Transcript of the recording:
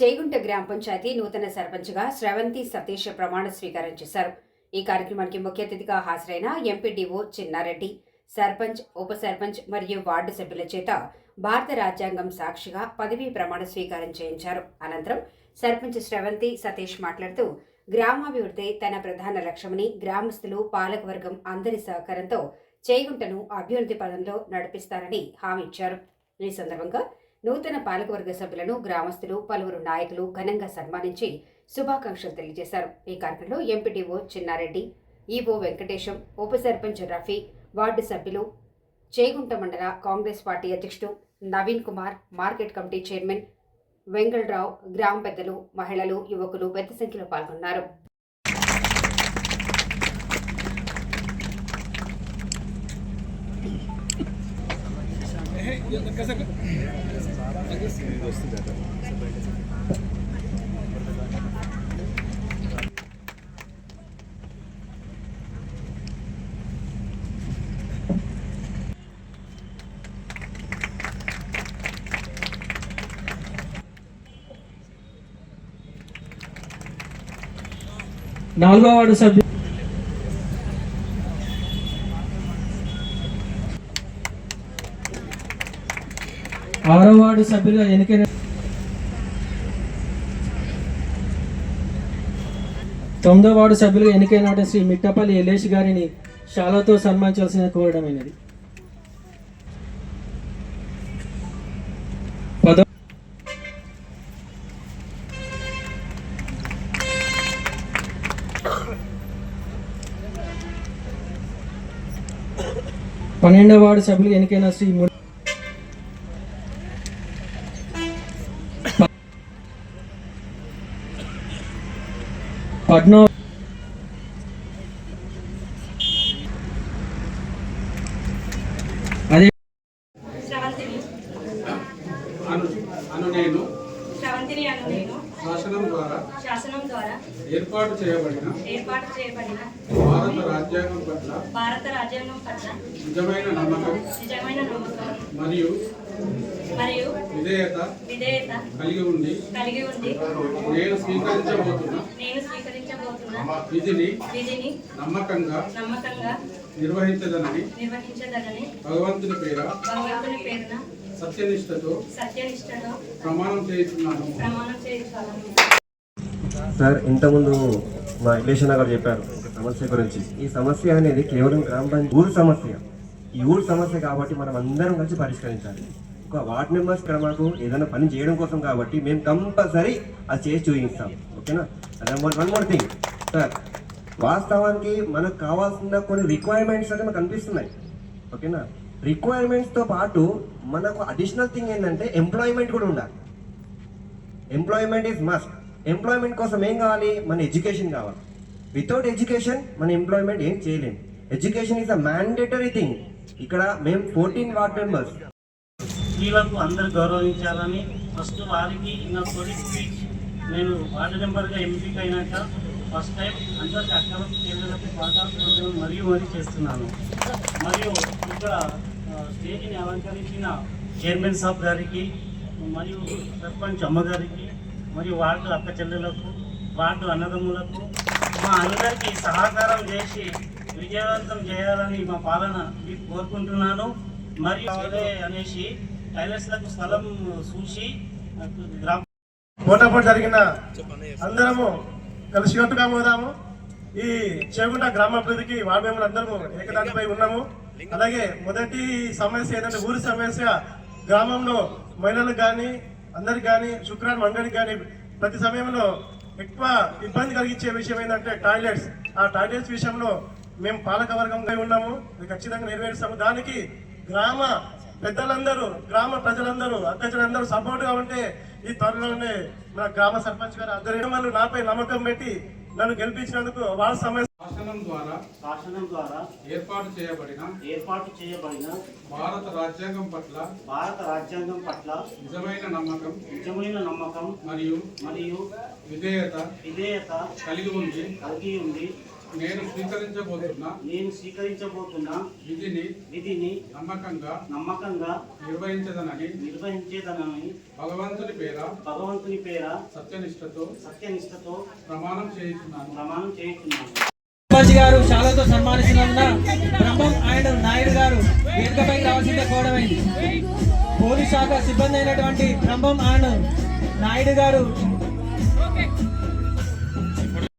చేగుంట గ్రామ పంచాయతీ నూతన సర్పంచ్గా శ్రవంతి సతీష్ ప్రమాణ స్వీకారం చేశారు. ఈ కార్యక్రమానికి ముఖ్య అతిథిగా హాజరైన ఎంపీడీఓ చిన్నారెడ్డి, సర్పంచ్, ఉప సర్పంచ్ మరియు వార్డు సభ్యుల చేత భారత రాజ్యాంగం సాక్షిగా పదవీ ప్రమాణ స్వీకారం చేయించారు. అనంతరం సర్పంచ్ శ్రవంతి సతీష్ మాట్లాడుతూ గ్రామాభివృద్ధి తన ప్రధాన లక్ష్యమని, గ్రామస్తులు, పాలకవర్గం అందరి సహకారంతో చేగుంటను అభివృద్ధి పదంలో నడిపిస్తారని హామీ ఇచ్చారు. ఈ సందర్భంగా నూతన పాలకవర్గ సభ్యులను గ్రామస్తులు, పలువురు నాయకులు ఘనంగా సన్మానించి శుభాకాంక్షలు తెలియజేశారు. ఈ కార్యక్రమంలో ఎంపీడీఓ చిన్నారెడ్డి, ఈవో వెంకటేశం, ఉప సర్పంచ్ రఫీ, వార్డు సభ్యులు, చేగుంట మండల కాంగ్రెస్ పార్టీ అధ్యక్షుడు Naveen Kumar, market committee chairman Vengalarao, గ్రామ పెద్దలు, మహిళలు, యువకులు పెద్ద సంఖ్యలో పాల్గొన్నారు. నాలుగో వార్డు సభ్యులు ఆరో వార్డు సభ్యులుగా ఎన్నికైన 9వ వార్డు సభ్యులుగా ఎన్నికైన శ్రీ మిట్టపల్లి ఎల్లేష్ గారిని శాలతో సన్మానించాల్సిన కోరడమైనది. 12వ వార్డు సభ్యులుగా ఎన్నికైన శ్రీ 14వ అదే శాసనం ద్వారా ఏర్పాటు చేయబడిన భారత రాజ్యాంగం పట్ల నిజమైన నమ్మకం మరియు విధేయత కలిగి ఉండి నేను స్వీకరించబోతున్న విధిని నమ్మకంగా నిర్వహించదనని భగవంతుని పేరున సత్యనిష్టతో ప్రమాణం చేస్తున్నాను. సార్, ఇంతకుముందు మా ఎలేషన్ గారు చెప్పారు ఒక సమస్య గురించి. ఈ సమస్య అనేది కేవలం గ్రామ పంచాయతీ ఊరు సమస్య. ఈ ఊరు సమస్య కాబట్టి మనం అందరం కలిసి పరిష్కరించాలి. ఒక వార్డ్ మెంబర్స్ ఇక్కడ మాకు ఏదైనా పని చేయడం కోసం కాబట్టి మేము కంపల్సరీ అది చేసి చూపిస్తాం. ఓకేనా? అదే వన్ మోర్ థింగ్ సార్, వాస్తవానికి మనకు కావాల్సిన కొన్ని రిక్వైర్మెంట్స్ అంటే మనకు అనిపిస్తున్నాయి. ఓకేనా? రిక్వైర్మెంట్స్తో పాటు మనకు అడిషనల్ థింగ్ ఏంటంటే ఎంప్లాయ్మెంట్ కూడా ఉండాలి. Employment is must. ఎంప్లాయ్మెంట్ కోసం ఏం కావాలి? మన ఎడ్యుకేషన్ కావాలి. వితౌట్ ఎడ్యుకేషన్ మన ఎంప్లాయ్మెంట్ ఏం చేయలేము. Education is a mandatory thing. ఇక్కడ మేము 14 వార్డ్ మెంబర్స్ స్త్రీలకు అందరు గౌరవించాలని ఫస్ట్ వారికి నా తొలి స్పీచ్. నేను వార్డు మెంబర్గా ఎంపిక అయినాక ఫస్ట్ టైం అందరికి అక్కలకు చెల్లెలకు పాఠాలు మరీ చేస్తున్నాను. మరియు ఇక్కడ స్టేజ్ని అలంకరించిన చైర్మన్ సాబ్ గారికి, మరియు సర్పంచ్ అమ్మగారికి, మరియు వార్డు అక్క చెల్లెలకు, వార్డు అన్నదమ్ములకు, మా అందరికీ సహకారం చేసి విజయవంతం చేయాలని మా పాలన మీకు కోరుకుంటున్నాను. మరియు అనేసి టైలర్స్లకు స్థలం చూసి గ్రామ పోటాపోటీ జరిగిన అందరము కలిసికట్టుగా పోదాము. ఈ చేగుంట గ్రామాభివృద్ధికి వార్డు మెంబర్లు అందరము ఏకదాటిపై ఉన్నాము. అలాగే మొదటి సమస్య ఏంటంటే ఊరి సమస్య. గ్రామంలో మహిళలకు కానీ అందరికి కానీ శుక్రవారం మంగళకి కానీ ప్రతి సమయంలో ఎక్కువ ఇబ్బంది కలిగించే విషయం ఏంటంటే టాయిలెట్స్. ఆ టాయిలెట్స్ విషయంలో మేము పాలకవర్గంగా ఉన్నాము, ఖచ్చితంగా నెరవేరుస్తాము. దానికి గ్రామ పెద్దలందరూ, గ్రామ ప్రజలందరూ, అక్కజలందరూ సపోర్ట్గా ఉంటే ఈ త్వరలోనే నా గ్రామ సర్పంచ్ గారు అందరూ నాపై నమ్మకం పెట్టి నన్ను గెలిపించినందుకు వాళ్ళ సమస్య శాసనం ద్వారా ఏర్పాటు చేయబడిన భారత రాజ్యాంగం పట్ల నిజమైన నమ్మకం మరియు విధేయత కలిగి ఉండి నేను స్వీకరించబోతున్న విధిని నమ్మకంగా నిర్వహించేదనని భగవంతుని పేర సత్యనిష్టతో ప్రమాణం చేయుచున్నాను. సర్పంచ్ గారు శాలతో సన్మానిస్తున్నందున బ్రహ్మం అండ్ నాయుడు గారు వేదికపైకి రావాల్సిందే కోవడమైంది. పోలీస్ శాఖ సిబ్బంది అయినటువంటి బ్రహ్మం అండ్ నాయుడు గారు